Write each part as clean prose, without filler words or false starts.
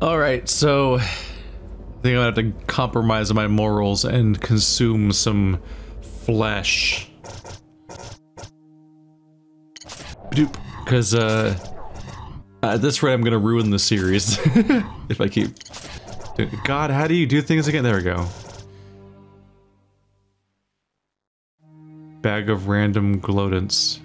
Alright, so I think I'm gonna have to compromise my morals and consume some flesh. Because at this rate I'm gonna ruin the series if I keep doing. God, how do you do things again? There we go. Bag of random gloatants.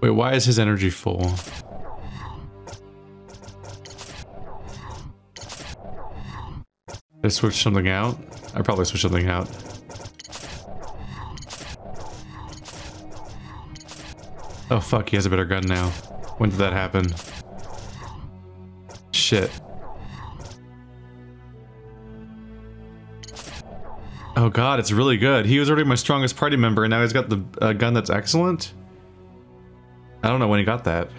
Wait, why is his energy full? Did I switch something out? I probably switched something out. Oh fuck, he has a better gun now. When did that happen? Shit. Oh god, it's really good. He was already my strongest party member and now he's got the gun that's excellent? I don't know when he got that.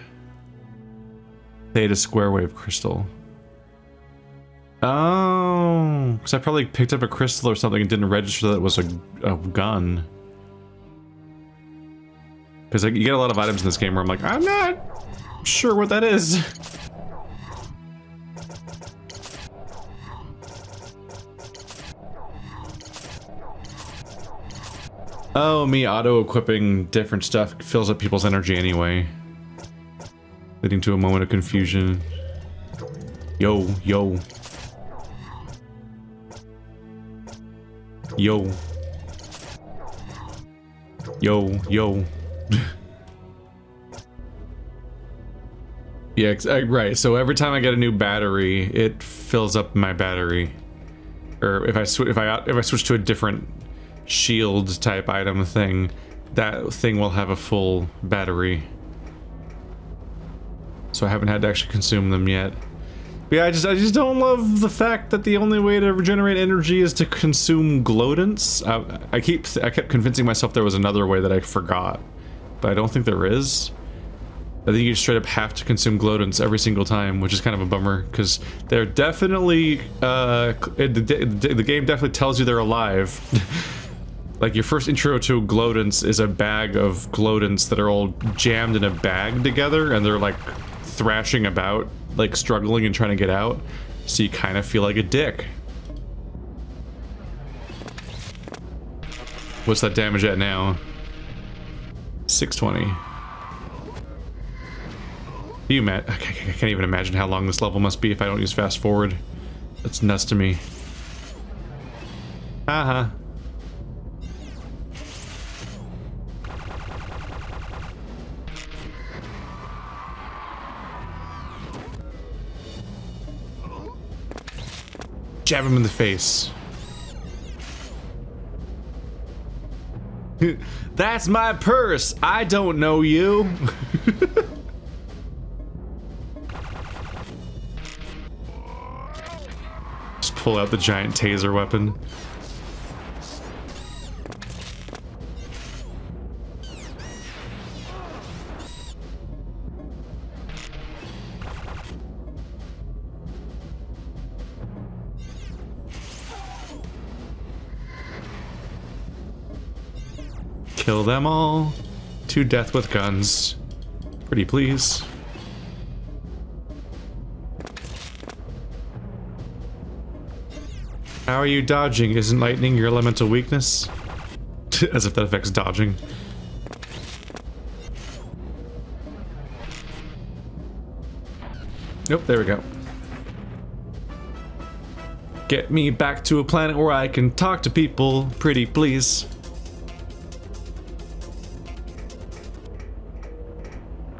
Theta square wave crystal. Oh, because I probably picked up a crystal or something and didn't register that it was a gun. Because you get a lot of items in this game where I'm like, I'm not sure what that is. Oh, me auto-equipping different stuff fills up people's energy anyway. Leading to a moment of confusion. Yo, yo. Yo. Yo, yo. Yeah, right. So every time I get a new battery, it fills up my battery. Or if I switch to a different shield type item thing, that thing will have a full battery. So I haven't had to actually consume them yet. But yeah, I just don't love the fact that the only way to regenerate energy is to consume gloatants. I kept convincing myself there was another way that I forgot, but I don't think there is. I think you straight up have to consume gloatants every single time, which is kind of a bummer, because they're definitely, the game definitely tells you they're alive. Like, your first intro to gloatants is a bag of gloatants that are all jammed in a bag together, and they're, like, thrashing about, like, struggling and trying to get out, so you kind of feel like a dick. What's that damage at now? 620. I can't even imagine how long this level must be if I don't use fast forward. That's nuts to me. Haha. Jab him in the face. That's my purse. I don't know you. Just pull out the giant taser weapon. Kill them all. To death with guns. Pretty please. How are you dodging? Isn't lightning your elemental weakness? As if that affects dodging. Nope, there we go. Get me back to a planet where I can talk to people, pretty please.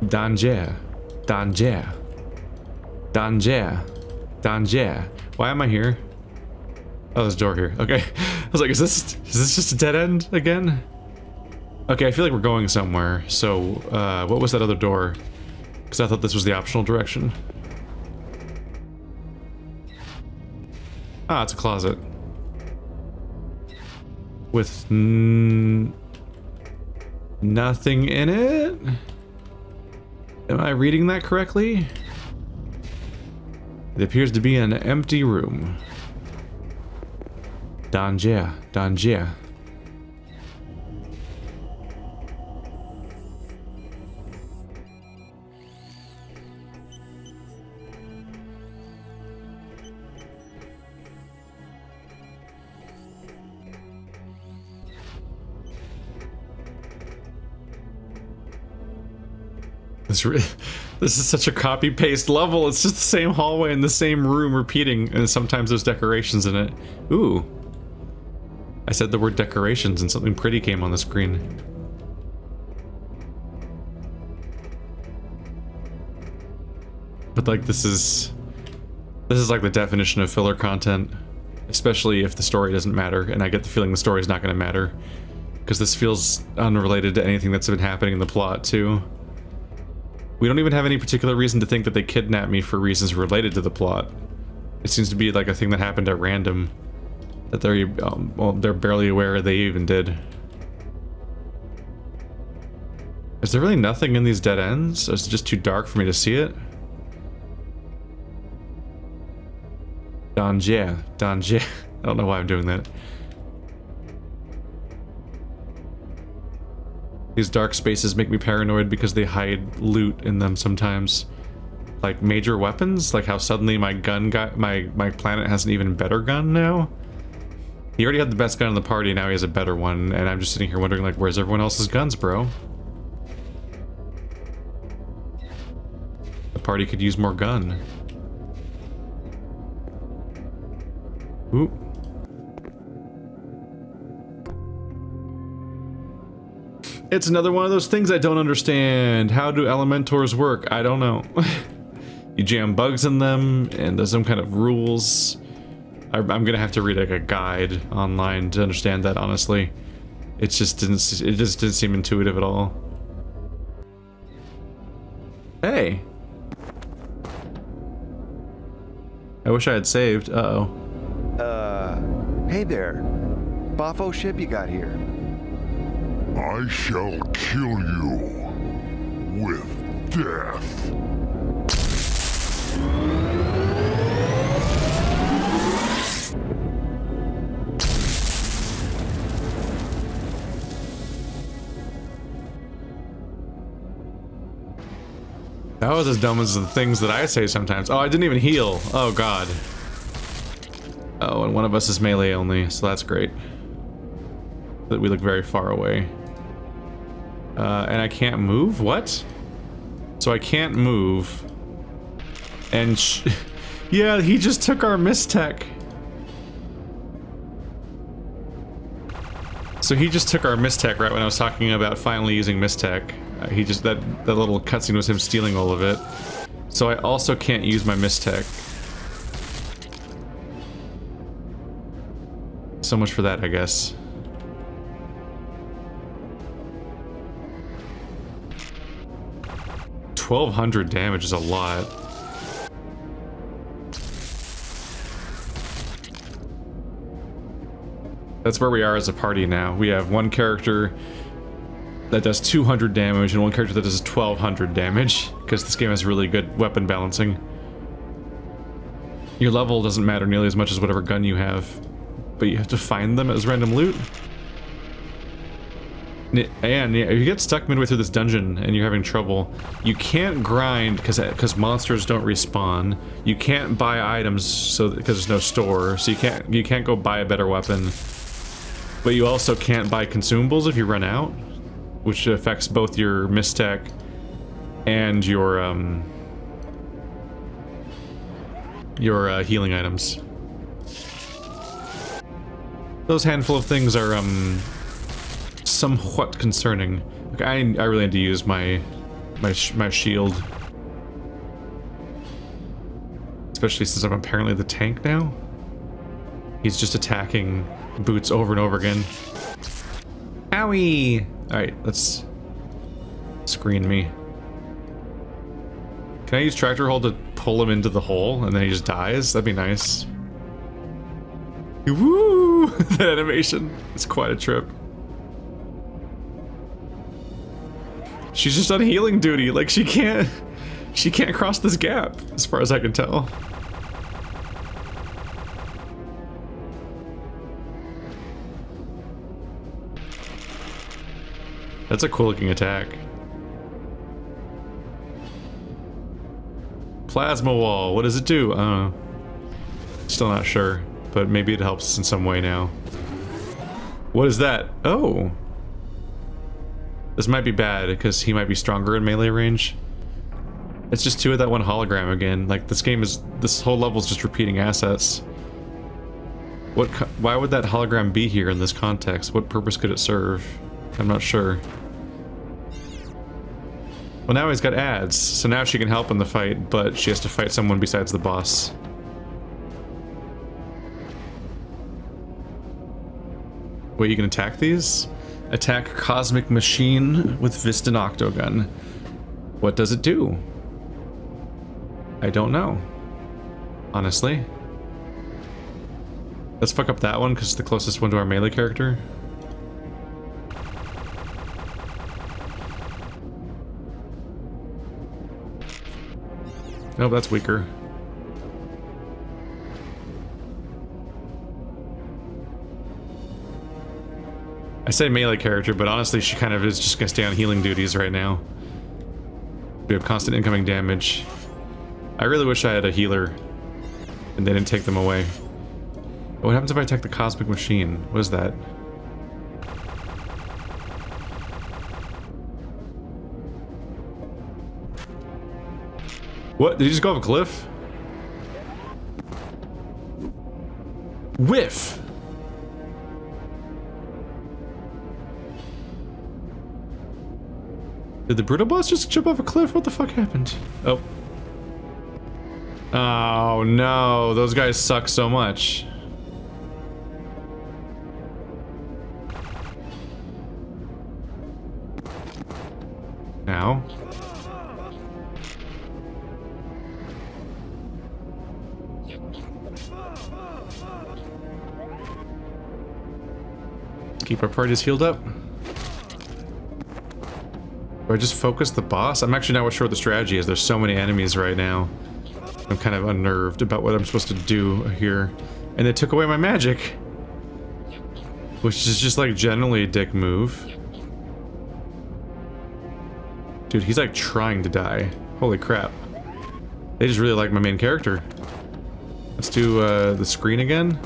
Danger. Danger. Danger. Danger. Why am I here? Oh, there's a door here. Okay. I was like, is this just a dead end again? Okay, I feel like we're going somewhere. So, what was that other door? Because I thought this was the optional direction. Ah, it's a closet. With nothing in it? Am I reading that correctly? It appears to be an empty room. Danger, danger. This is such a copy-paste level. It's just the same hallway in the same room repeating, and sometimes there's decorations in it. Ooh. I said the word decorations and something pretty came on the screen. But like this is like the definition of filler content, especially if the story doesn't matter, and I get the feeling the story is not going to matter, because this feels unrelated to anything that's been happening in the plot too. We don't even have any particular reason to think that they kidnapped me for reasons related to the plot. It seems to be like a thing that happened at random, that they're well, they're barely aware they even did. Is there really nothing in these dead ends? Or is it just too dark for me to see it? Danger. I don't know why I'm doing that. These dark spaces make me paranoid because they hide loot in them sometimes. Like major weapons, like how suddenly my gun got my planet has an even better gun now. He already had the best gun in the party, now he has a better one, and I'm just sitting here wondering, like, where's everyone else's guns, bro? The party could use more gun. Ooh. It's another one of those things I don't understand. How do elementors work? I don't know. You jam bugs in them, and there's some kind of rules. I'm gonna have to read like a guide online to understand that, honestly. It just didn't seem intuitive at all. Hey. I wish I had saved. Uh-oh. Hey there. Boffo ship you got here? I shall kill you with death. That was as dumb as the things that I say sometimes. Oh, I didn't even heal. Oh, God. Oh, and one of us is melee only, so that's great. But we look very far away. And I can't move? What? So I can't move. And yeah, he just took our mistech. So he just took our mistech right when I was talking about finally using mistech. He just, that little cutscene was him stealing all of it. So I also can't use my mistech. So much for that, I guess. $1,200 damage is a lot. That's where we are as a party now. We have one character that does 200 damage and one character that does 1,200 damage, because this game has really good weapon balancing. Your level doesn't matter nearly as much as whatever gun you have, but you have to find them as random loot. And yeah, if you get stuck midway through this dungeon and you're having trouble, you can't grind because monsters don't respawn. You can't buy items so because there's no store, so you can't go buy a better weapon. But you also can't buy consumables if you run out, which affects both your mistech and your healing items. Those handful of things are somewhat concerning. Like, I really need to use my shield, especially since I'm apparently the tank now. He's just attacking Boots over and over again. Owie! Alright, let's screen me. Can I use tractor hold to pull him into the hole and then he just dies? That'd be nice. Woo! That animation is quite a trip. She's just on healing duty, like she can't cross this gap, as far as I can tell. That's a cool looking attack. Plasma wall, what does it do? Still not sure, but maybe it helps in some way now. What is that? Oh! This might be bad, because he might be stronger in melee range. It's just two of that one hologram again. Like, this whole level's just repeating assets. Why would that hologram be here in this context? What purpose could it serve? I'm not sure. Well, now he's got ads, so now she can help in the fight, but she has to fight someone besides the boss. Wait, you can attack these? Attack Cosmic Machine with Vistan Octogun. What does it do? I don't know. Honestly. Let's fuck up that one, because it's the closest one to our melee character. Nope, that's weaker. I say melee character, but honestly she kind of is just gonna stay on healing duties right now. We have constant incoming damage. I really wish I had a healer and they didn't take them away. What happens if I attack the Cosmic Machine? What is that? What? Did he just go off a cliff? Whiff! Did the Brutal Boss just jump off a cliff? What the fuck happened? Oh. Oh no, those guys suck so much. Now. Keep our parties healed up. Do I just focus the boss? I'm actually not sure what the strategy is. There's so many enemies right now. I'm kind of unnerved about what I'm supposed to do here. And they took away my magic. Which is just like generally a dick move. Dude, he's like trying to die. Holy crap. They just really like my main character. Let's do the screen again.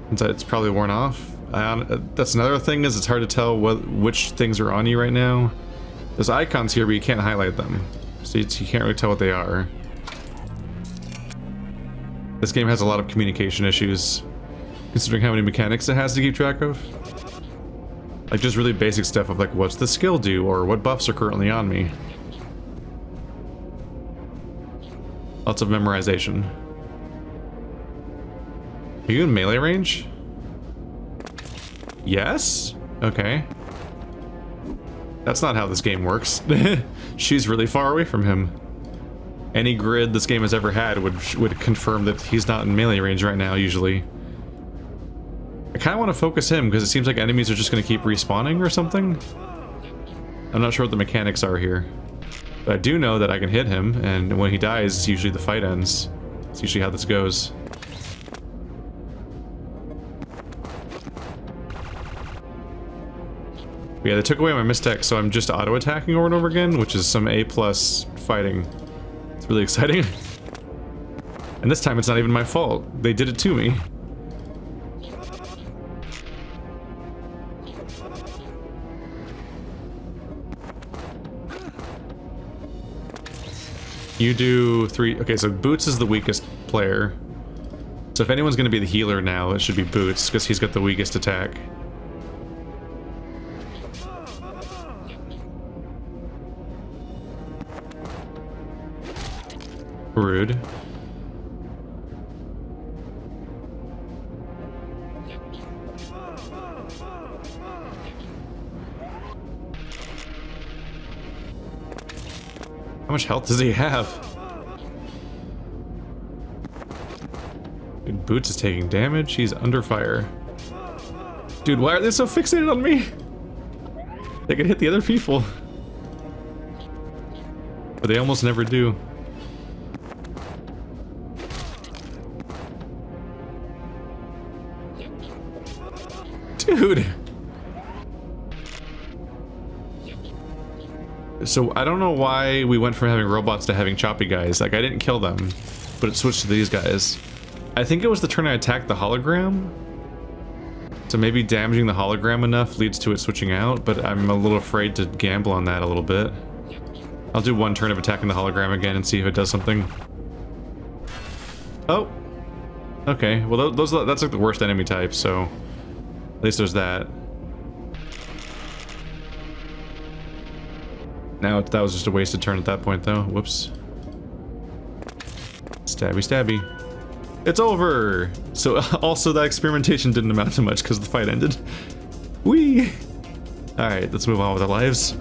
Since it's probably worn off. That's another thing, is it's hard to tell which things are on you right now. There's icons here, but you can't highlight them. So you can't really tell what they are. This game has a lot of communication issues, considering how many mechanics it has to keep track of. Like just really basic stuff of like, what's the skill do, or what buffs are currently on me. Lots of memorization. Are you in melee range? Yes? Okay. That's not how this game works. She's really far away from him. Any grid this game has ever had would confirm that he's not in melee range right now, usually. I kind of want to focus him, because it seems like enemies are just going to keep respawning or something. I'm not sure what the mechanics are here. But I do know that I can hit him, and when he dies, usually the fight ends. That's usually how this goes. But yeah, they took away my mistech, so I'm just auto-attacking over and over again, which is some A+ fighting. It's really exciting. And this time it's not even my fault. They did it to me. You do 3... Okay, so Boots is the weakest player. So if anyone's gonna be the healer now, it should be Boots, because he's got the weakest attack. Rude. How much health does he have? Dude, Boots is taking damage. He's under fire. Dude, why are they so fixated on me? They can hit the other people. But they almost never do. Dude! So, I don't know why we went from having robots to having choppy guys. Like, I didn't kill them, but it switched to these guys. I think it was the turn I attacked the hologram. So maybe damaging the hologram enough leads to it switching out, but I'm a little afraid to gamble on that a little bit. I'll do one turn of attacking the hologram again and see if it does something. Oh! Okay, well that's like the worst enemy type, so... At least there's that. Now, that was just a wasted turn at that point, though. Whoops. Stabby, stabby. It's over! So, also, that experimentation didn't amount to much because the fight ended. Whee! Alright, let's move on with our lives.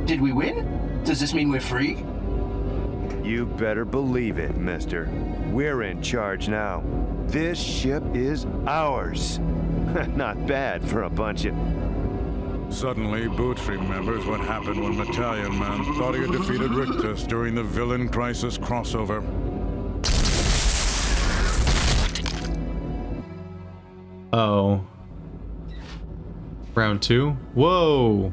Did we win? Does this mean we're free? You better believe it, mister. We're in charge now. This ship is ours. Not bad for a bunch of... Suddenly, Boots remembers what happened when Battalion Man thought he had defeated Rictus during the Villain Crisis crossover. Oh. Round 2? Whoa!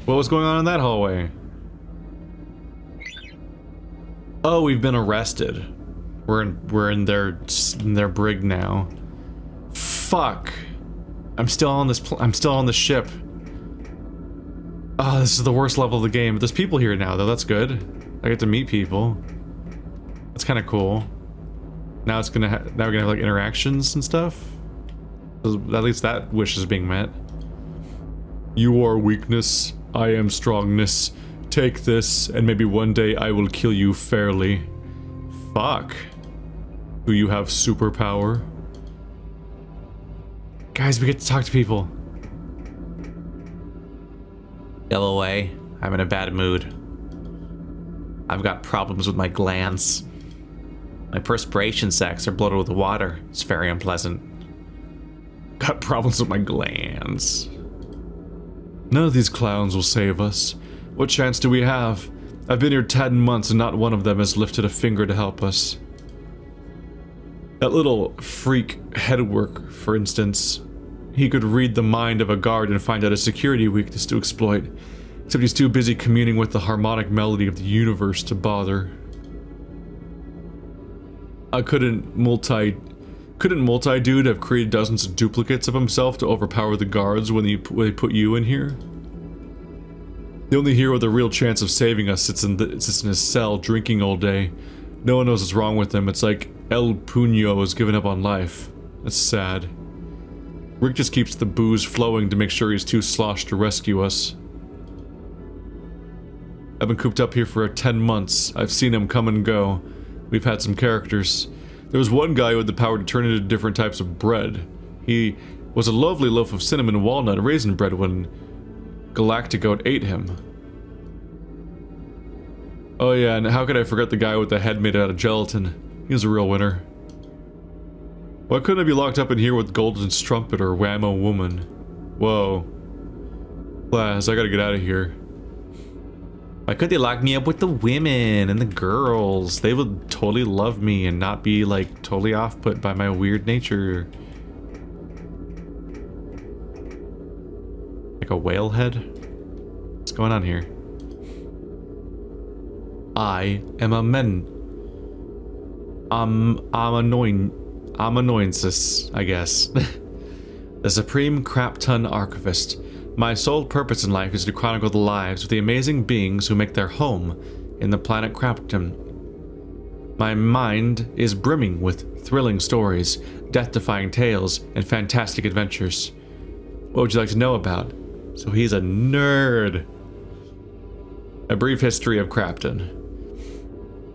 What was going on in that hallway? Oh, we've been arrested. We're in their brig now. Fuck. I'm still on this ship. Oh, this is the worst level of the game. There's people here now, though. That's good. I get to meet people. That's kind of cool. Now we're gonna have like interactions and stuff. At least that wish is being met. You are weakness. I am strongness. Take this, and maybe one day I will kill you fairly. Fuck. Do you have superpower? Guys, we get to talk to people. Go away. I'm in a bad mood. I've got problems with my glands. My perspiration sacs are bloated with water. It's very unpleasant. Got problems with my glands. None of these clowns will save us. What chance do we have? I've been here 10 months and not one of them has lifted a finger to help us. That little freak Headwork, for instance. He could read the mind of a guard and find out a security weakness to exploit. Except he's too busy communing with the harmonic melody of the universe to bother. Couldn't multi-dude have created dozens of duplicates of himself to overpower the guards when they put you in here? The only hero with a real chance of saving us sits in his cell drinking all day. No one knows what's wrong with him. It's like El Puño has given up on life. That's sad. Rick just keeps the booze flowing to make sure he's too sloshed to rescue us. I've been cooped up here for 10 months. I've seen him come and go. We've had some characters. There was one guy who had the power to turn into different types of bread. He was a lovely loaf of cinnamon walnut raisin bread when Galactigoat ate him. Oh yeah, and how could I forget the guy with the head made out of gelatin? He was a real winner. Why couldn't I be locked up in here with Golden Strumpet or Whammo Woman? Whoa. Class, I gotta get out of here. Why could they lock me up with the women and the girls? They would totally love me and not be, like, totally off-put by my weird nature. Like a whale head? What's going on here? I am a men. I'm annoyances, I guess. The Supreme Crapton Archivist. My sole purpose in life is to chronicle the lives of the amazing beings who make their home in the planet Crapton. My mind is brimming with thrilling stories, death-defying tales, and fantastic adventures. What would you like to know about? So he's a nerd. A brief history of Crapton.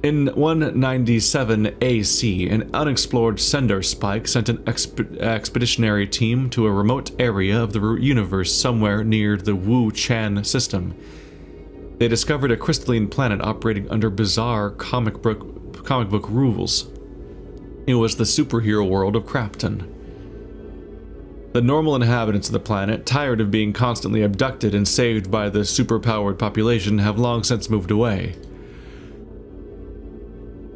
In 197 AC, an unexplored sender spike sent an expeditionary team to a remote area of the universe somewhere near the Wu Chan system. They discovered a crystalline planet operating under bizarre comic book rules. It was the superhero world of Crapton. The normal inhabitants of the planet, tired of being constantly abducted and saved by the superpowered population, have long since moved away.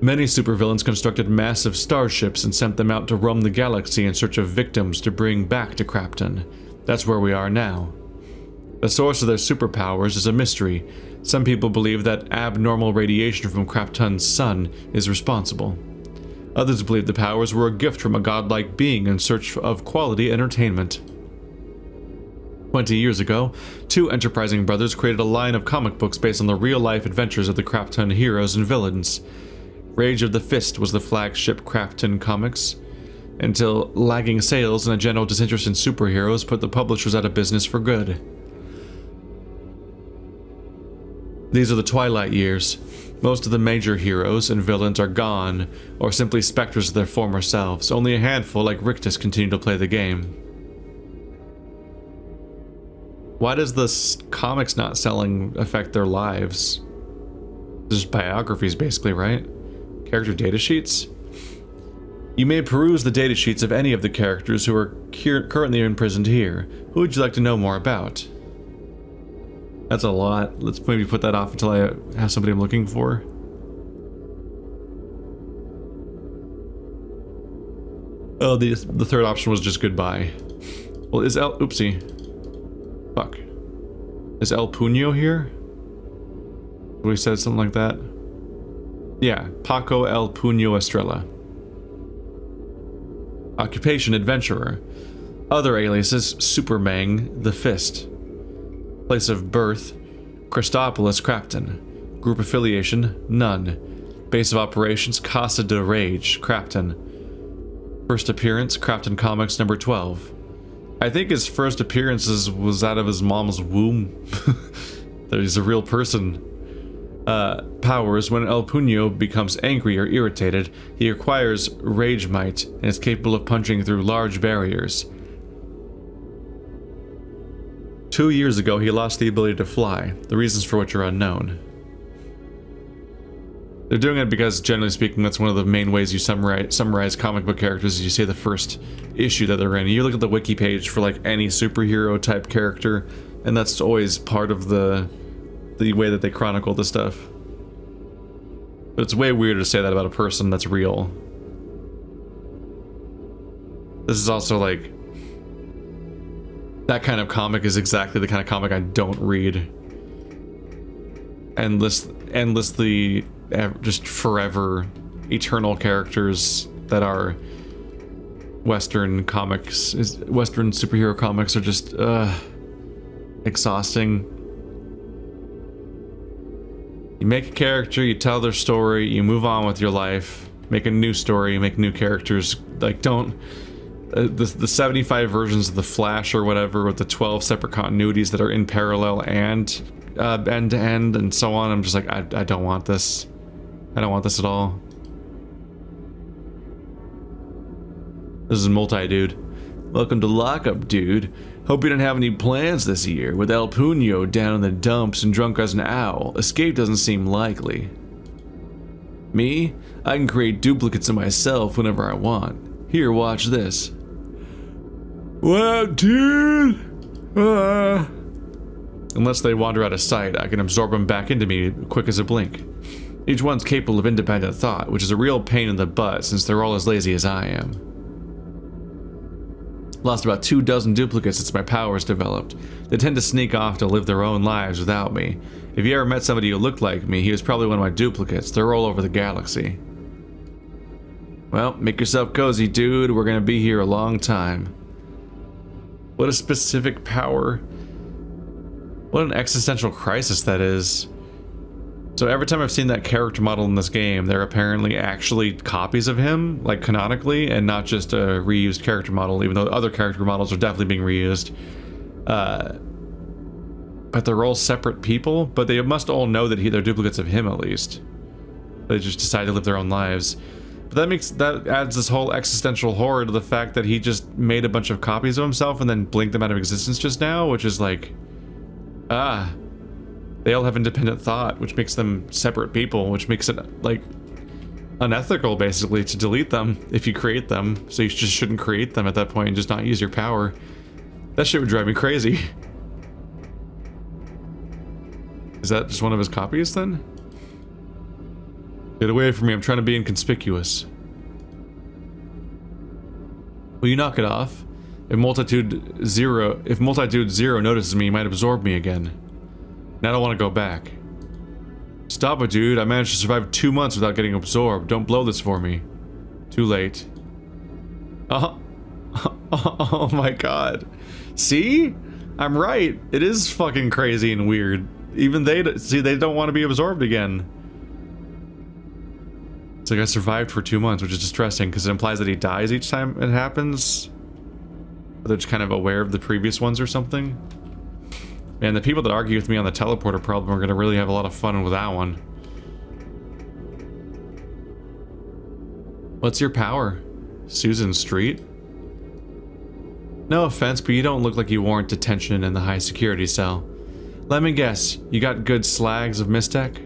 Many supervillains constructed massive starships and sent them out to roam the galaxy in search of victims to bring back to Crapton. That's where we are now. The source of their superpowers is a mystery. Some people believe that abnormal radiation from Crapton's sun is responsible. Others believed the powers were a gift from a godlike being in search of quality entertainment. 20 years ago, two enterprising brothers created a line of comic books based on the real-life adventures of the Crafton heroes and villains. Rage of the Fist was the flagship Crafton comics, until lagging sales and a general disinterest in superheroes put the publishers out of business for good. These are the Twilight years. Most of the major heroes and villains are gone, or simply specters of their former selves. Only a handful, like Rictus, continue to play the game. Why does this comics not selling affect their lives? Just biographies, basically, right? Character datasheets? You may peruse the datasheets of any of the characters who are currently imprisoned here. Who would you like to know more about? That's a lot. Let's maybe put that off until I have somebody I'm looking for. Oh, the third option was just goodbye. Well, is oopsie. Fuck. Is El Puño here? We said something like that? Yeah, Paco El Puño Estrella. Occupation, adventurer. Other aliases, Supermang, the Fist. Place of birth, Christopolis, Crafton. Group affiliation, none. Base of operations, Casa de Rage, Crafton. First appearance, Crafton Comics number 12. I think his first appearances was out of his mom's womb. That he's a real person. Powers, when El Puño becomes angry or irritated, he acquires Rage Might and is capable of punching through large barriers. 2 years ago, he lost the ability to fly, the reasons for which are unknown. They're doing it because, generally speaking, that's one of the main ways you summarize comic book characters is you say the first issue that they're in. You look at the wiki page for like any superhero type character, and that's always part of the way that they chronicle the stuff. But it's way weirder to say that about a person that's real. This is also like... that kind of comic is exactly the kind of comic I don't read. Endlessly, just forever, eternal characters that are Western comics, Western superhero comics are just, exhausting. You make a character, you tell their story, you move on with your life, make a new story, make new characters. Like, don't... the 75 versions of the Flash or whatever with the 12 separate continuities that are in parallel and end to end and so on. I'm just like, I don't want this. I don't want this at all. This is Multi-Dude. Welcome to Lockup, dude. Hope you don't have any plans this year. With El Puño down in the dumps and drunk as an owl, escape doesn't seem likely. Me? I can create duplicates of myself whenever I want. Here, watch this. Well, dude? Unless they wander out of sight, I can absorb them back into me quick as a blink. Each one's capable of independent thought, which is a real pain in the butt since they're all as lazy as I am. Lost about 24 duplicates since my powers developed. They tend to sneak off to live their own lives without me. If you ever met somebody who looked like me, he was probably one of my duplicates. They're all over the galaxy. Well, make yourself cozy, dude. We're gonna be here a long time. What a specific power. What an existential crisis that is. So every time I've seen that character model in this game, they're apparently actually copies of him, like canonically, and not just a reused character model, even though other character models are definitely being reused. But they're all separate people, but they must all know that they're duplicates of him at least. They just decide to live their own lives. But that adds this whole existential horror to the fact that he just made a bunch of copies of himself and then blinked them out of existence just now, which is like, they all have independent thought, which makes them separate people, which makes it, like, unethical, basically, to delete them if you create them. So you just shouldn't create them at that point and just not use your power. That shit would drive me crazy. Is that just one of his copies, then? Get away from me, I'm trying to be inconspicuous. Will you knock it off? If Multitude Zero notices me, he might absorb me again. And I don't want to go back. Stop it, dude. I managed to survive 2 months without getting absorbed. Don't blow this for me. Too late. Oh, oh my god. See? I'm right. It is fucking crazy and weird. Even they don't want to be absorbed again. It's like I survived for 2 months, which is distressing because it implies that he dies each time it happens. They're just kind of aware of the previous ones or something. Man, the people that argue with me on the teleporter problem are gonna really have a lot of fun with that one. What's your power? Susan Street? No offense, but you don't look like you warrant detention in the high security cell. Let me guess, you got good slags of Mistech?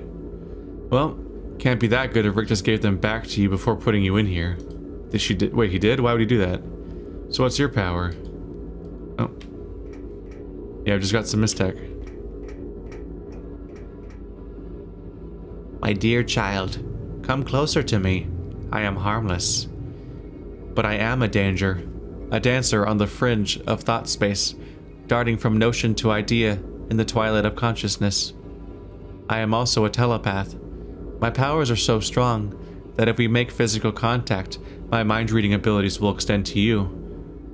Well, can't be that good if Rick just gave them back to you before putting you in here. Wait, he did? Why would he do that? So what's your power? Oh. Yeah, I've just got some Mistech. My dear child, come closer to me. I am harmless. But I am a danger. A dancer on the fringe of thought space, darting from notion to idea in the twilight of consciousness. I am also a telepath. My powers are so strong that if we make physical contact, my mind-reading abilities will extend to you.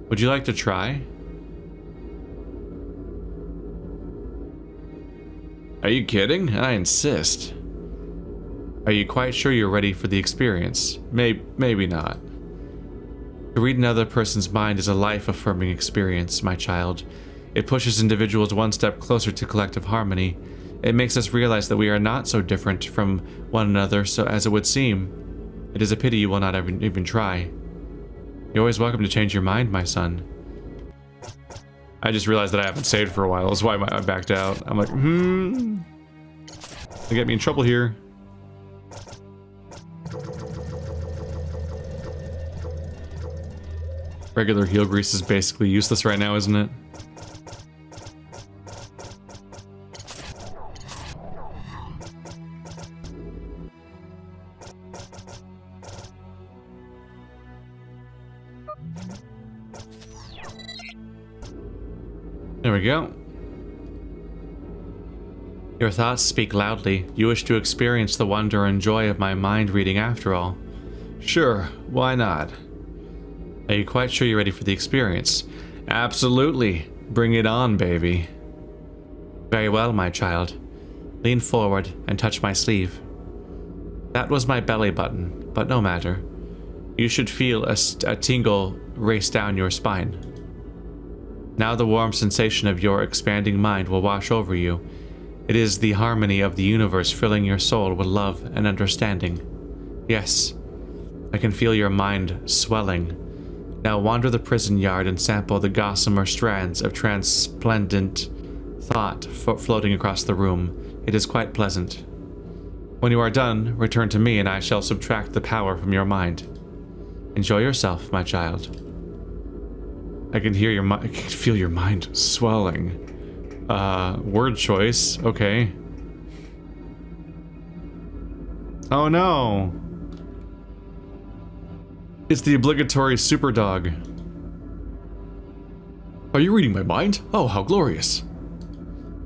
Would you like to try? Are you kidding? I insist. Are you quite sure you're ready for the experience? Maybe not. To read another person's mind is a life-affirming experience, my child. It pushes individuals one step closer to collective harmony. It makes us realize that we are not so different from one another so as it would seem. It is a pity you will not even try. You're always welcome to change your mind, my son. I just realized that I haven't saved for a while. That's why I backed out. I'm like, They get me in trouble here. Regular heel grease is basically useless right now, isn't it? There we go. Your thoughts speak loudly. You wish to experience the wonder and joy of my mind reading after all. Sure, why not? Are you quite sure you're ready for the experience? Absolutely. Bring it on, baby. Very well, my child. Lean forward and touch my sleeve. That was my belly button, but no matter. You should feel a tingle race down your spine. Now the warm sensation of your expanding mind will wash over you. It is the harmony of the universe filling your soul with love and understanding. Yes, I can feel your mind swelling. Now wander the prison yard and sample the gossamer strands of transplendent thought floating across the room. It is quite pleasant. When you are done, return to me and I shall subtract the power from your mind. Enjoy yourself, my child. I can hear I can feel your mind swelling. Word choice. Okay. Oh no! It's the obligatory super dog. Are you reading my mind? Oh, how glorious.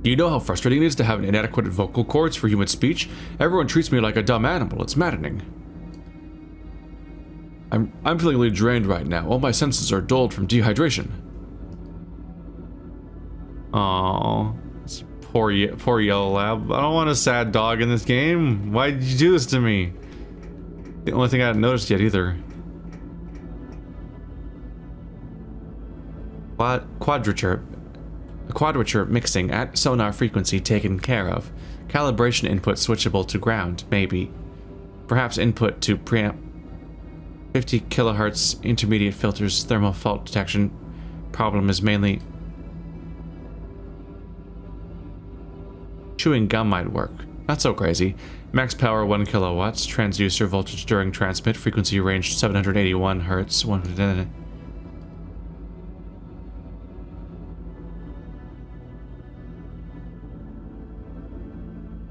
Do you know how frustrating it is to have inadequate vocal cords for human speech? Everyone treats me like a dumb animal. It's maddening. I'm feeling really drained right now. All my senses are dulled from dehydration. Aww. Poor yellow lab. I don't want a sad dog in this game. Why did you do this to me? The only thing I hadn't noticed yet either. Quadrature mixing at sonar frequency taken care of. Calibration input switchable to ground, maybe. Perhaps input to preamp. 50 kilohertz intermediate filters thermal fault detection. Problem is mainly chewing gum might work. Not so crazy. Max power 1 kilowatts. Transducer voltage during transmit. Frequency range 781 hertz. Who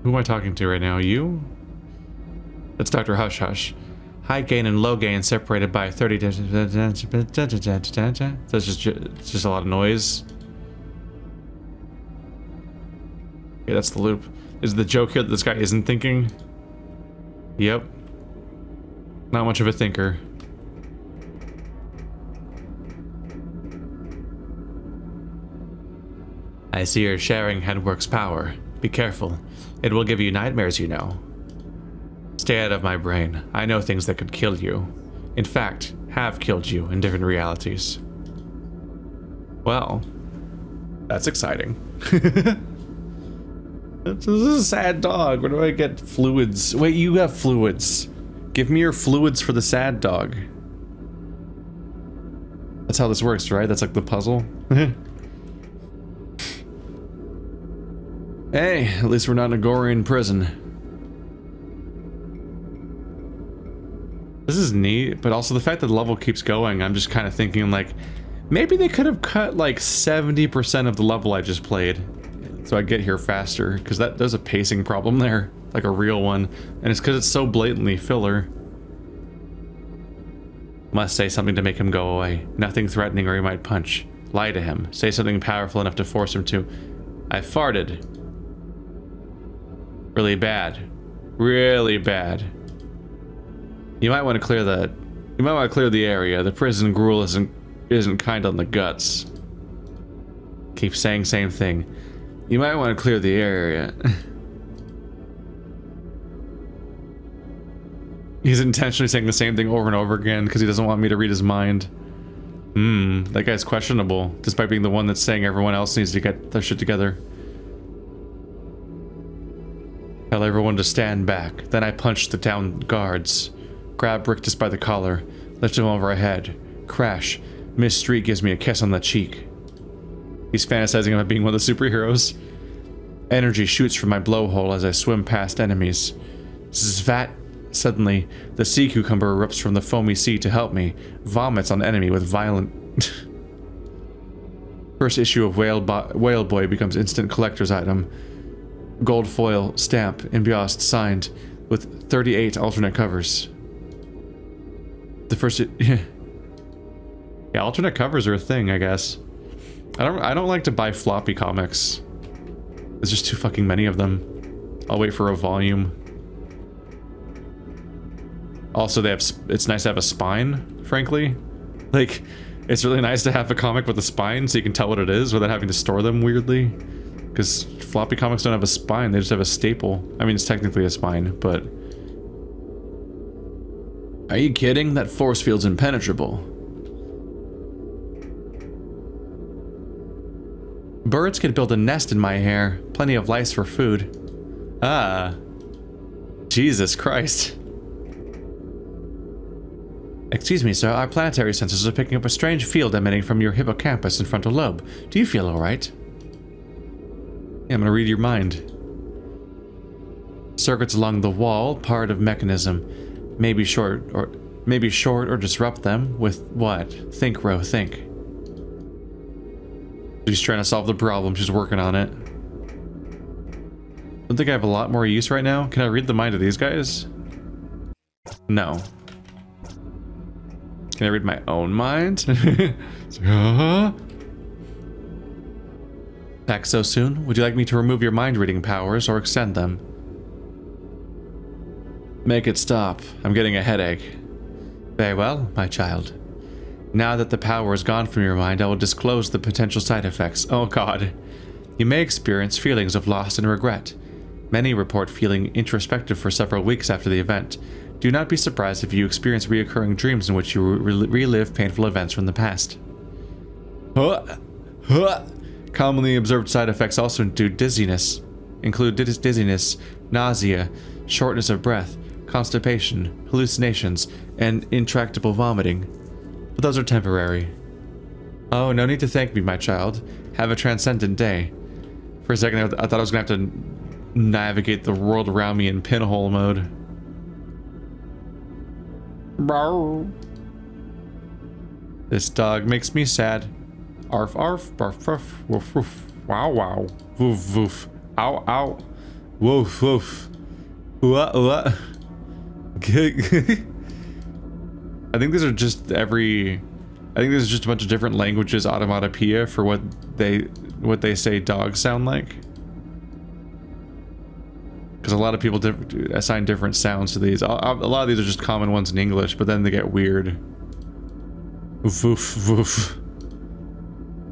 am I talking to right now? You? That's Dr. Hush Hush. High gain and low gain separated by 30. So it's just a lot of noise. Yeah, that's the loop. Is the joke here that this guy isn't thinking? Yep. Not much of a thinker. I see you're sharing Headwork's power. Be careful. It will give you nightmares, you know. Stay out of my brain. I know things that could kill you. In fact, have killed you in different realities. Well, that's exciting. This is a sad dog. Where do I get fluids? Wait, you have fluids. Give me your fluids for the sad dog. That's how this works, right? That's like the puzzle. Hey, at least we're not in a Gorian prison. This is neat, but also the fact that the level keeps going, I'm just kind of thinking like, maybe they could have cut like 70% of the level I just played, so I get here faster, because there's a pacing problem there, like a real one, and it's because it's so blatantly filler. Must say something to make him go away. Nothing threatening or he might punch. Lie to him. Say something powerful enough to force him to. I farted. Really bad. Really bad. You might want to clear that. You might want to clear the area. The prison gruel isn't kind on the guts. Keep saying same thing. You might want to clear the area. He's intentionally saying the same thing over and over again because he doesn't want me to read his mind. That guy's questionable, despite being the one that's saying everyone else needs to get their shit together. Tell everyone to stand back. Then I punched the town guards. Grab Rictus by the collar. Lift him over head. Crash. Miss Street gives me a kiss on the cheek. He's fantasizing about being one of the superheroes. Energy shoots from my blowhole as I swim past enemies. Zvat. Suddenly, the sea cucumber erupts from the foamy sea to help me. Vomits on enemy with violent... First issue of Whale Boy becomes instant collector's item. Gold foil, stamp, embossed, signed, with 38 alternate covers. The first... yeah, alternate covers are a thing, I guess. I don't like to buy floppy comics. There's just too fucking many of them. I'll wait for a volume. Also, it's nice to have a spine, frankly. Like, it's really nice to have a comic with a spine so you can tell what it is without having to store them weirdly. Because floppy comics don't have a spine, they just have a staple. I mean, it's technically a spine, but... Are you kidding? That force field's impenetrable. Birds could build a nest in my hair. Plenty of lice for food. Ah. Jesus Christ. Excuse me, sir, our planetary sensors are picking up a strange field emanating from your hippocampus and frontal lobe. Do you feel alright? Yeah, I'm gonna read your mind. Circuits along the wall, part of mechanism. Maybe short or disrupt them with what? Think, Ro, think. She's trying to solve the problem, she's working on it. I don't think I have a lot more use right now. Can I read the mind of these guys? No. Can I read my own mind? Back so soon? Would you like me to remove your mind reading powers or extend them? Make it stop. I'm getting a headache. Very well, my child. Now that the power is gone from your mind, I will disclose the potential side effects. Oh god. You may experience feelings of loss and regret. Many report feeling introspective for several weeks after the event. Do not be surprised if you experience reoccurring dreams in which you relive painful events from the past. Commonly observed side effects also include dizziness, nausea, shortness of breath, constipation, hallucinations, and intractable vomiting. But those are temporary. Oh, no need to thank me, my child. Have a transcendent day. For a second, I thought I was gonna have to navigate the world around me in pinhole mode. This dog makes me sad. Arf arf barf arf woof woof wow wow woof woof ow ow woof woof what. I think these are just I think there's just a bunch of different languages automatopoeia for what they say dogs sound like. Because a lot of people assign different sounds to these. A lot of these are just common ones in English, but then they get weird. Woof, woof.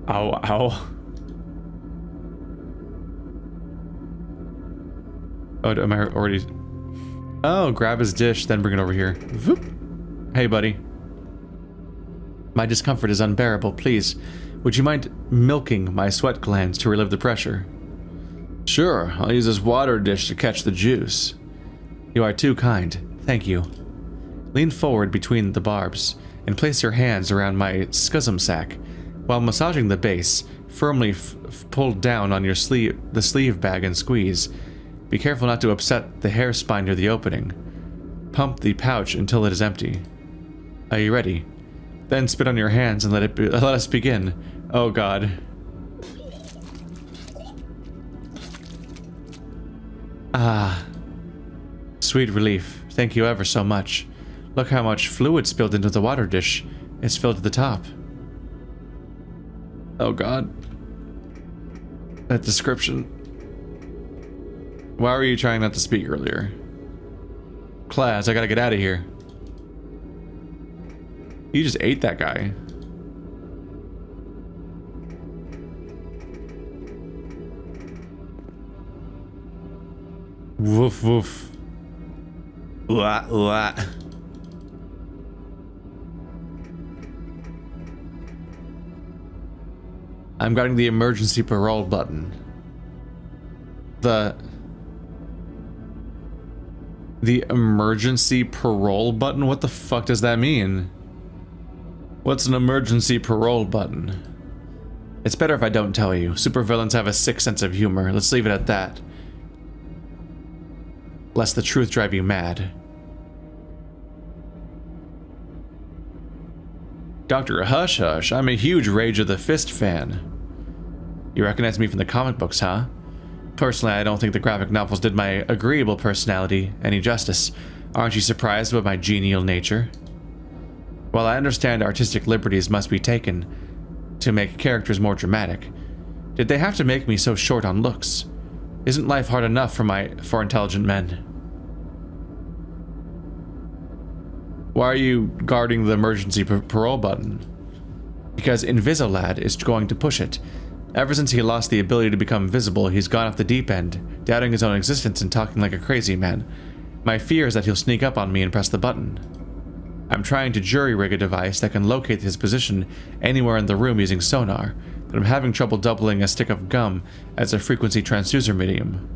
Ow, ow. Oh, am I already... Oh, grab his dish, then bring it over here. Voop. Hey, buddy. My discomfort is unbearable. Please, would you mind milking my sweat glands to relieve the pressure? Sure, I'll use this water dish to catch the juice. You are too kind. Thank you. Lean forward between the barbs and place your hands around my schism sac. While massaging the base, firmly pull down on your the sleeve bag and squeeze. Be careful not to upset the hair spine near the opening. Pump the pouch until it is empty. Are you ready? Then spit on your hands and let us begin. Oh God. Ah. Sweet relief. Thank you ever so much. Look how much fluid spilled into the water dish. It's filled to the top. Oh God. That description. Why were you trying not to speak earlier? Class, I gotta get out of here. You just ate that guy. Woof woof. Wah wah. I'm getting the emergency parole button. The emergency parole button? What the fuck does that mean? What's an emergency parole button? It's better if I don't tell you. Supervillains have a sick sense of humor. Let's leave it at that. Lest the truth drive you mad. Dr. Hush Hush, I'm a huge Rage of the Fist fan. You recognize me from the comic books, huh? Personally, I don't think the graphic novels did my agreeable personality any justice. Aren't you surprised about my genial nature? While I understand artistic liberties must be taken to make characters more dramatic, did they have to make me so short on looks? Isn't life hard enough for intelligent men? Why are you guarding the emergency parole button? Because Invisolad is going to push it. Ever since he lost the ability to become visible, he's gone off the deep end, doubting his own existence and talking like a crazy man. My fear is that he'll sneak up on me and press the button. I'm trying to jury-rig a device that can locate his position anywhere in the room using sonar, but I'm having trouble doubling a stick of gum as a frequency transducer medium.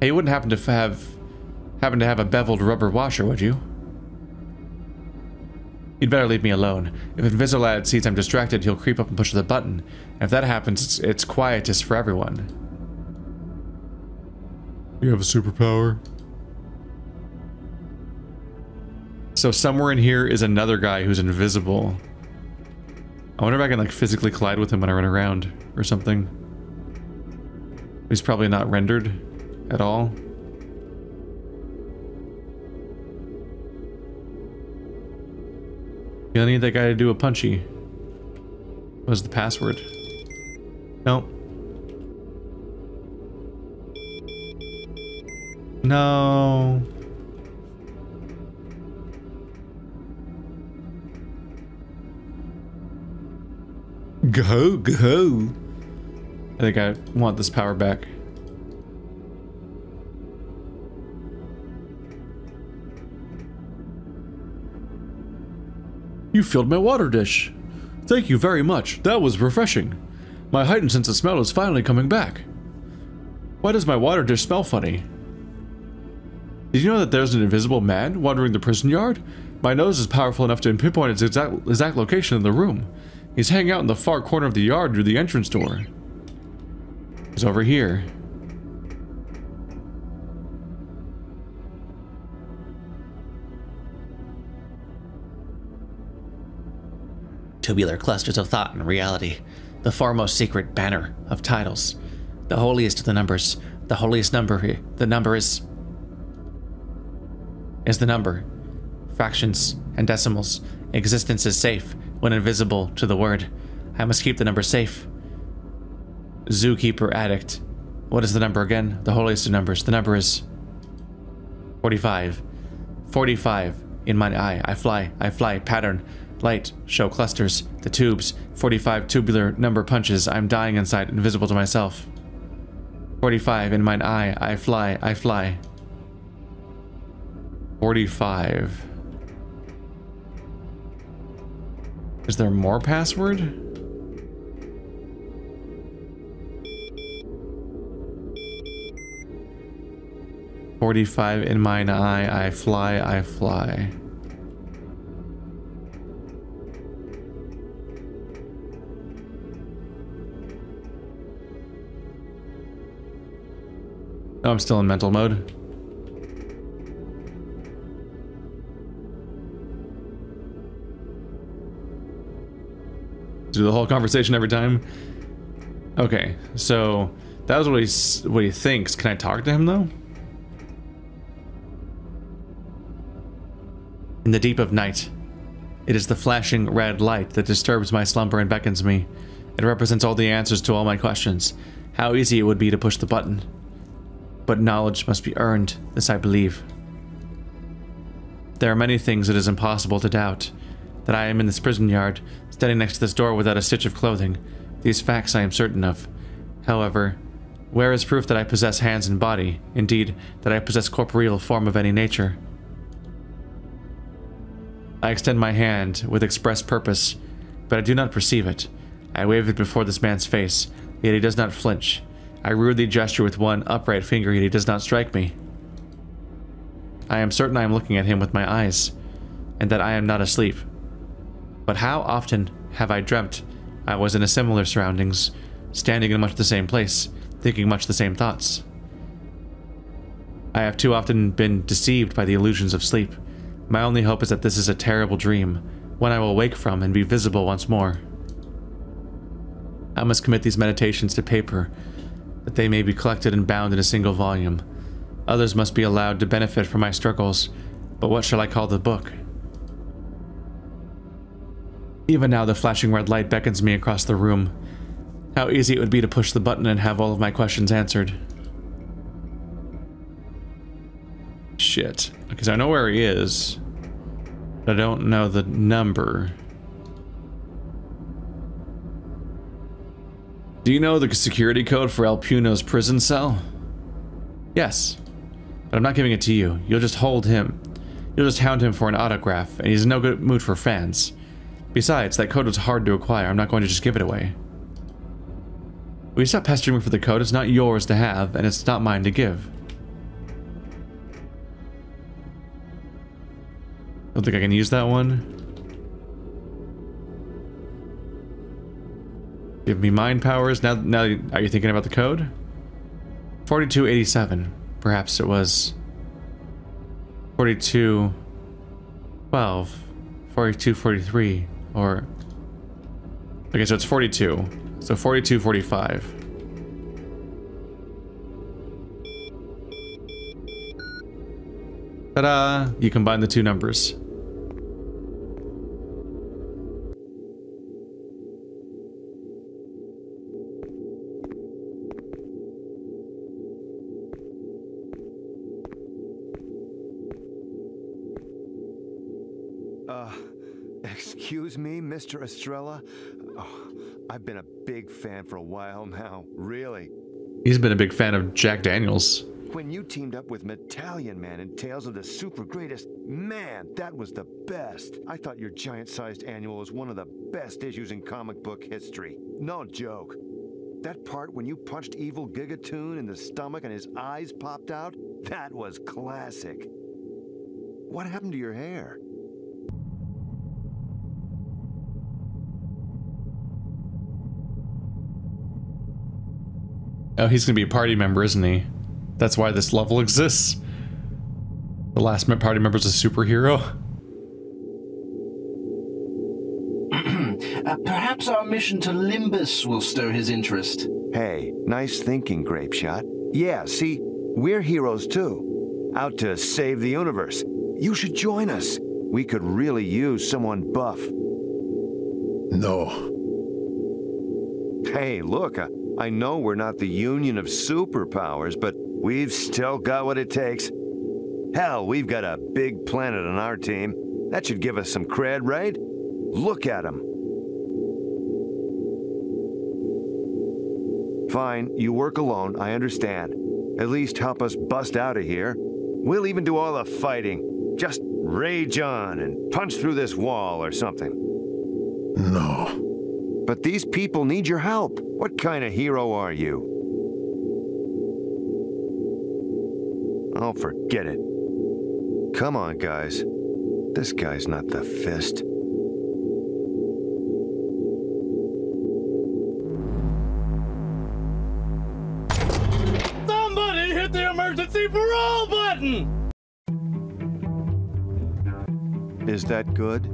Hey, you wouldn't happen to have a beveled rubber washer, would you? You'd better leave me alone. If Invisolad sees I'm distracted, he'll creep up and push the button. And if that happens, it's quietest for everyone. You have a superpower? So somewhere in here is another guy who's invisible. I wonder if I can like physically collide with him when I run around or something. He's probably not rendered at all. You need that guy to do a punchy. What was the password? No. No. Go, go. I think I want this power back. You filled my water dish. Thank you very much. That was refreshing. My heightened sense of smell is finally coming back. Why does my water dish smell funny? Did you know that there's an invisible man wandering the prison yard? My nose is powerful enough to pinpoint its exact location in the room. He's hanging out in the far corner of the yard near the entrance door. He's over here. Tubular clusters of thought and reality, the foremost secret banner of titles, the holiest of the numbers, the holiest number here. The number is the number. Fractions and decimals. Existence is safe when invisible to the word. I must keep the number safe. Zookeeper addict. What is the number again? The holiest of numbers. The number is 45. 45 in my eye. I fly. Pattern. Light, show clusters, the tubes, 45 tubular number punches, I'm dying inside, invisible to myself. 45 in mine eye, I fly, I fly. 45. Is there more password? "45 in mine eye, I fly, I fly." Oh, I'm still in mental mode. Do the whole conversation every time. Okay, so that was what he thinks. Can I talk to him though? In the deep of night, it is the flashing red light that disturbs my slumber and beckons me. It represents all the answers to all my questions. How easy it would be to push the button. But knowledge must be earned, this I believe. There are many things it is impossible to doubt. That I am in this prison yard, standing next to this door without a stitch of clothing. These facts I am certain of. However, where is proof that I possess hands and body? Indeed, that I possess corporeal form of any nature? I extend my hand with express purpose, but I do not perceive it. I wave it before this man's face, yet he does not flinch. I rudely gesture with one upright finger, yet he does not strike me. I am certain I am looking at him with my eyes, and that I am not asleep. But how often have I dreamt I was in a similar surroundings, standing in much the same place, thinking much the same thoughts? I have too often been deceived by the illusions of sleep. My only hope is that this is a terrible dream, one I will wake from and be visible once more. I must commit these meditations to paper, that they may be collected and bound in a single volume. Others must be allowed to benefit from my struggles, but what shall I call the book? Even now the flashing red light beckons me across the room. How easy it would be to push the button and have all of my questions answered. Shit. Because I know where he is, but I don't know the number. Do you know the security code for El Puno's prison cell? Yes, but I'm not giving it to you. You'll just hold him. You'll just hound him for an autograph, and he's in no good mood for fans. Besides, that code was hard to acquire. I'm not going to just give it away. Will you stop pestering me for the code? It's not yours to have, and it's not mine to give. Don't think I can use that one. Give me mind powers. Now, are you thinking about the code? 4287. Perhaps it was 4212, 4243, or okay, so it's 42. So 4245. Ta-da! You combine the two numbers. Excuse me, Mr. Estrella? Oh, I've been a big fan for a while now, really. He's been a big fan of Jack Daniels. When you teamed up with Metallion Man in Tales of the Super Greatest, man, that was the best. I thought your giant-sized annual was one of the best issues in comic book history. No joke. That part when you punched Evil Gigatoon in the stomach and his eyes popped out, that was classic. What happened to your hair? Oh, he's gonna be a party member, isn't he? That's why this level exists. The last party member's a superhero. Perhaps our mission to Limbus will stir his interest. Hey, nice thinking, Grapeshot. Yeah, see, we're heroes too. Out to save the universe. You should join us. We could really use someone buff. No. Hey, look, I know we're not the Union of Superpowers, but we've still got what it takes. Hell, we've got a big planet on our team. That should give us some cred, right? Look at him. Fine, you work alone, I understand. At least help us bust out of here. We'll even do all the fighting. Just rage on and punch through this wall or something. No. But these people need your help. What kind of hero are you? Oh, forget it. Come on, guys. This guy's not the Fist. Somebody hit the emergency parole button! Is that good?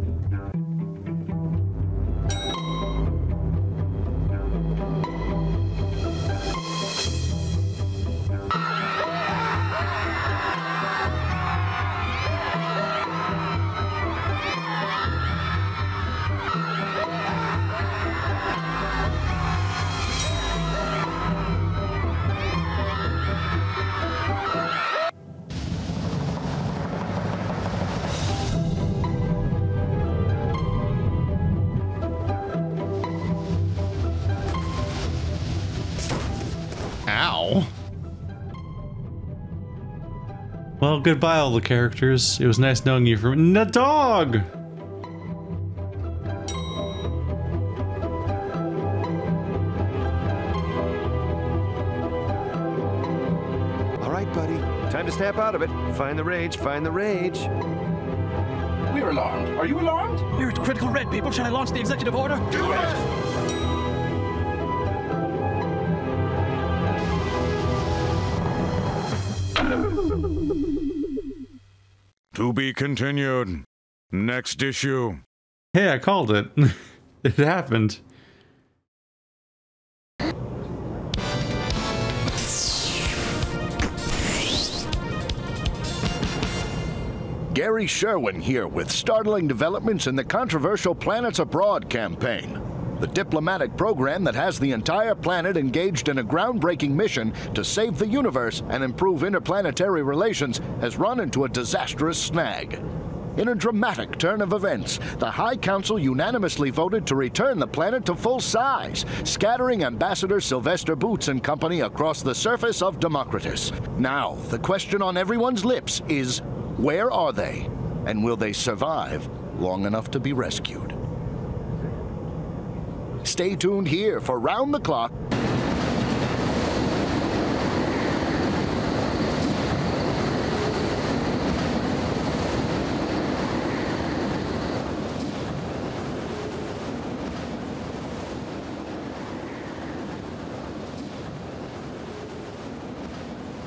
Ow. Well, goodbye, all the characters. It was nice knowing you from the dog. All right, buddy. Time to snap out of it. Find the rage, find the rage. We're alarmed. Are you alarmed? We're at critical red, people. Shall I launch the executive order? Do it! To be continued. Next issue. Hey, I called it. It happened. Gary Sherwin here with startling developments in the controversial Planets Abroad campaign. The diplomatic program that has the entire planet engaged in a groundbreaking mission to save the universe and improve interplanetary relations has run into a disastrous snag. In a dramatic turn of events, the High Council unanimously voted to return the planet to full size, scattering Ambassador Sylvester Boots and company across the surface of Democritus. Now, the question on everyone's lips is, where are they? And will they survive long enough to be rescued? Stay tuned here for Round the Clock.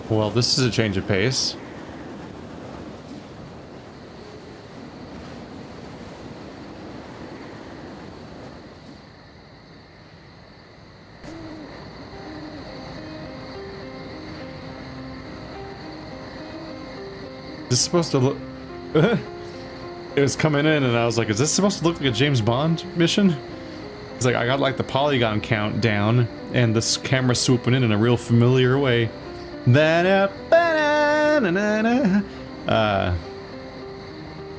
Well, this is a change of pace. This is supposed to look... It was coming in and I was like, is this supposed to look like a James Bond mission? It's like, I got like the polygon count down and this camera swooping in a real familiar way.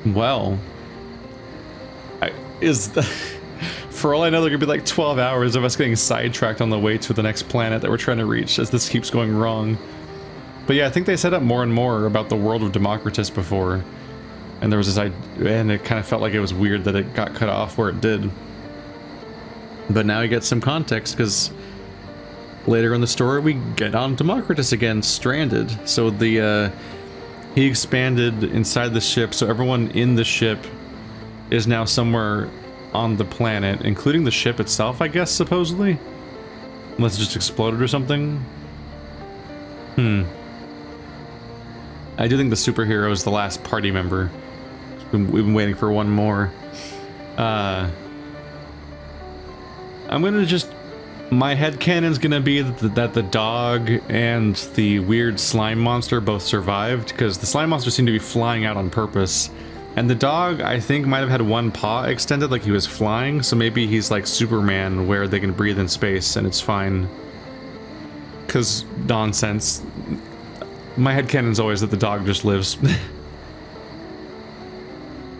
Well, for all I know, there could be like 12 hours of us getting sidetracked on the way to the next planet that we're trying to reach as this keeps going wrong. But yeah, I think they set up more and more about the world of Democritus before, and there was this and it kind of felt like it was weird that it got cut off where it did. But now we get some context because later in the story we get on Democritus again, stranded. So the he expanded inside the ship, so everyone in the ship is now somewhere on the planet, including the ship itself, I guess, supposedly, unless it just exploded or something. I do think the superhero is the last party member. We've been waiting for one more. I'm gonna just... My headcanon's gonna be that the dog and the weird slime monster both survived, because the slime monster seemed to be flying out on purpose. And the dog, I think, might have had one paw extended like he was flying, so maybe he's like Superman, where they can breathe in space and it's fine. Because nonsense. My headcanon's always that the dog just lives.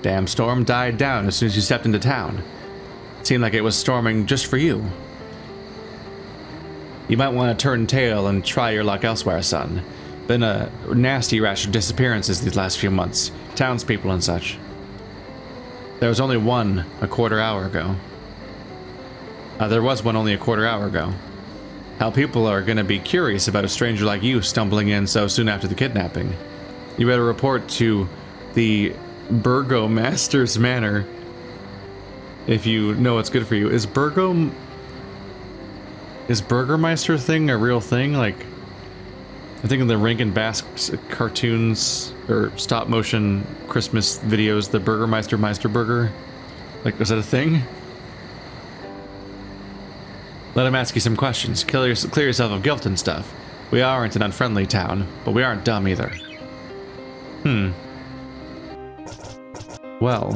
Damn storm died down as soon as you stepped into town. Seemed like it was storming just for you. You might want to turn tail and try your luck elsewhere, son. Been a nasty rash of disappearances these last few months. Townspeople and such. There was only one a quarter hour ago. There was one only a quarter hour ago. How people are gonna be curious about a stranger like you stumbling in so soon after the kidnapping. You better report to the Burgomaster's Manor if you know what's good for you. Is Burgermeister thing a real thing? Like, I think in the Rankin Bass cartoons or stop motion Christmas videos, the Burgermeister Meisterburger. Like, was that a thing? Let him ask you some questions. Clear yourself of guilt and stuff. We aren't an unfriendly town, but we aren't dumb either. Well,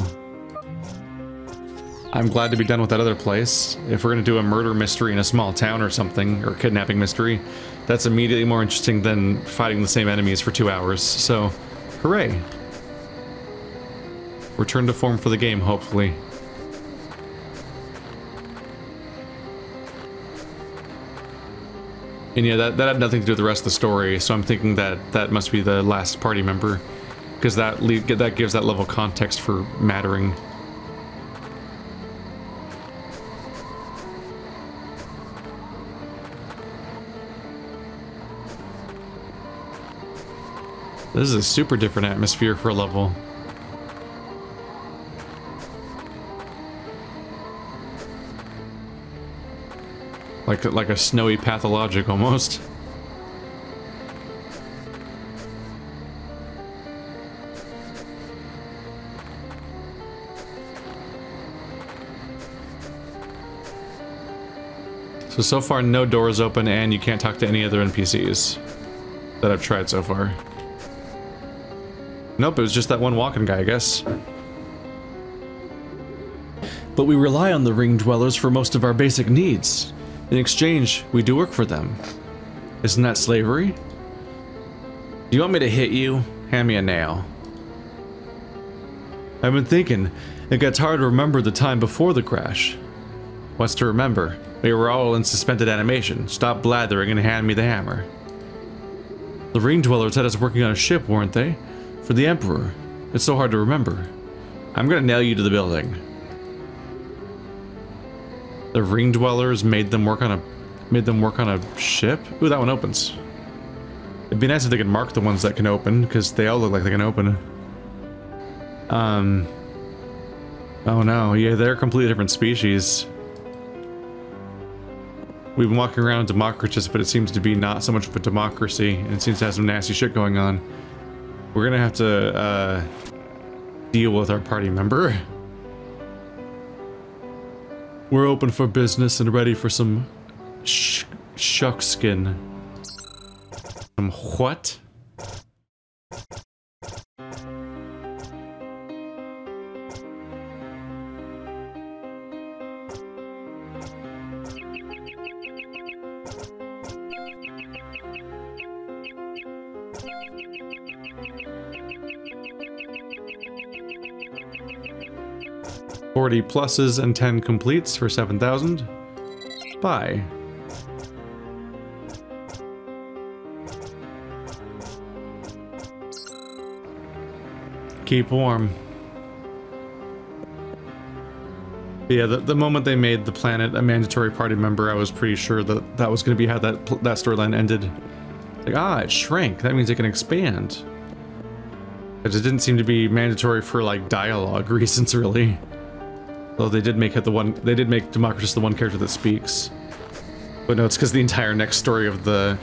I'm glad to be done with that other place. If we're gonna do a murder mystery in a small town or something, or kidnapping mystery, that's immediately more interesting than fighting the same enemies for 2 hours, so hooray. Return to form for the game, hopefully. And yeah, that had nothing to do with the rest of the story, so I'm thinking that that must be the last party member, because that gives that level of context for mattering. This is a super different atmosphere for a level. Like a snowy pathologic almost. So far no doors open and you can't talk to any other NPCs that I've tried so far. Nope, it was just that one walking guy, I guess. But we rely on the ring dwellers for most of our basic needs. In exchange, we do work for them. Isn't that slavery? Do you want me to hit you? Hand me a nail. I've been thinking, it gets hard to remember the time before the crash. What's to remember? We were all in suspended animation. Stop blathering and hand me the hammer. The ring dwellers had us working on a ship, weren't they? For the Emperor. It's so hard to remember. I'm gonna nail you to the building. The ring dwellers made them work on a ship? Ooh, that one opens. It'd be nice if they could mark the ones that can open, because they all look like they can open. Oh no, yeah, they're a completely different species. We've been walking around Democritus, but it seems to be not so much of a democracy, and it seems to have some nasty shit going on. We're gonna have to, deal with our party member. We're open for business and ready for some shuck skin. Some what? $40 pluses and 10 completes for 7,000. Bye. Keep warm. But yeah, the moment they made the planet a mandatory party member, I was pretty sure that that was going to be how that storyline ended. Like, ah, it shrank. That means it can expand. But it didn't seem to be mandatory for like dialogue reasons, really. Though they did make it the one. They did make Democritus the one character that speaks. But no, it's because the entire next story of the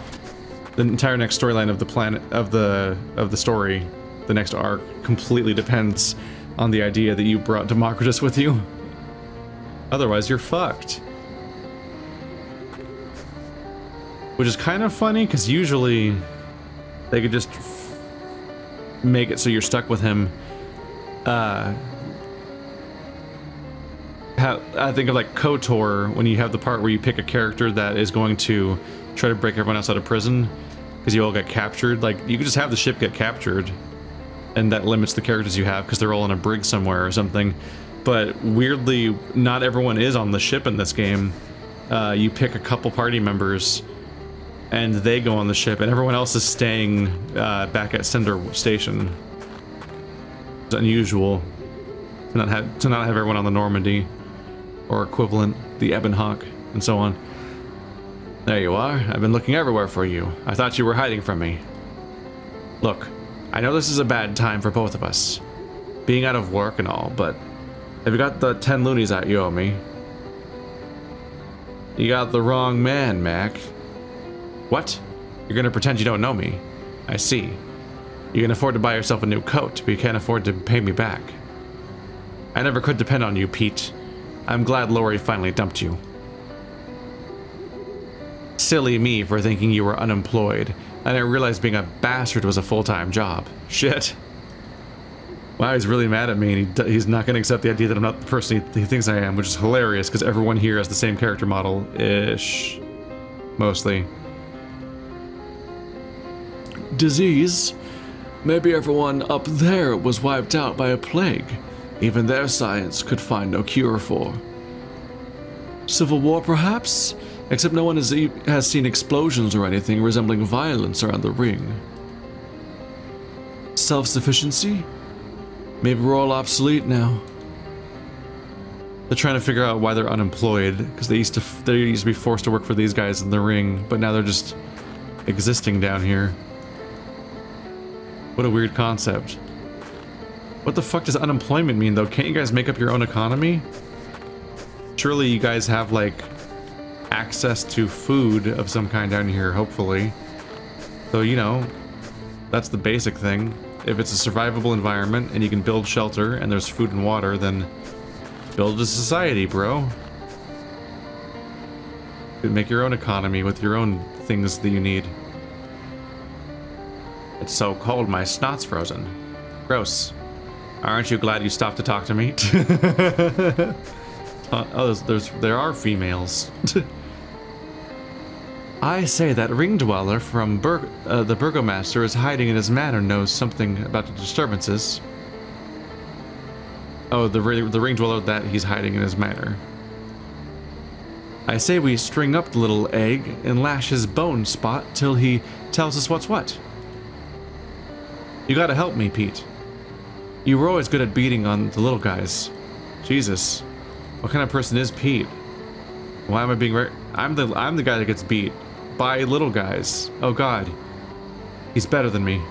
entire next storyline of the planet of the story, the next arc, completely depends on the idea that you brought Democritus with you. Otherwise, you're fucked. Which is kind of funny, because usually they could just make it so you're stuck with him. I think of like KOTOR, when you have the part where you pick a character that is going to try to break everyone else out of prison, because you all get captured. Like, you could just have the ship get captured, and that limits the characters you have, because they're all in a brig somewhere or something. But weirdly, not everyone is on the ship in this game. You pick a couple party members, and they go on the ship, and everyone else is staying back at Cinder Station. It's unusual to not have everyone on the Normandy, or equivalent, the Ebon Hawk, and so on. There you are. I've been looking everywhere for you. I thought you were hiding from me. Look, I know this is a bad time for both of us, being out of work and all, but have you got the 10 loonies that you owe me? You got the wrong man, Mac. What? You're gonna pretend you don't know me? I see. You can afford to buy yourself a new coat, but you can't afford to pay me back. I never could depend on you, Pete. I'm glad Lori finally dumped you. Silly me for thinking you were unemployed. I didn't realize being a bastard was a full-time job. Shit. Wow, he's really mad at me, and he's not gonna accept the idea that I'm not the person he thinks I am, which is hilarious, because everyone here has the same character model-ish. Mostly. Disease? Maybe everyone up there was wiped out by a plague. Even their science could find no cure for. Civil war, perhaps? Except no one has seen explosions or anything resembling violence around the ring. Self-sufficiency? Maybe we're all obsolete now. They're trying to figure out why they're unemployed, because they used to be forced to work for these guys in the ring, but now they're just existing down here. What a weird concept. What the fuck does unemployment mean, though? Can't you guys make up your own economy? Surely you guys have, like, access to food of some kind down here, hopefully. So, you know, that's the basic thing. If it's a survivable environment and you can build shelter and there's food and water, then build a society, bro. You can make your own economy with your own things that you need. It's so cold, my snot's frozen. Gross. Aren't you glad you stopped to talk to me? Oh, there are females. I say that ring dweller from the Burgomaster is hiding in his manor, knows something about the disturbances. Oh, the ring dweller that he's hiding in his manor. I say we string up the little egg and lash his bone spot till he tells us what's what. You gotta help me, Pete. You were always good at beating on the little guys. Jesus. What kind of person is Pete? Why am I being I'm the guy that gets beat by little guys. Oh god. He's better than me.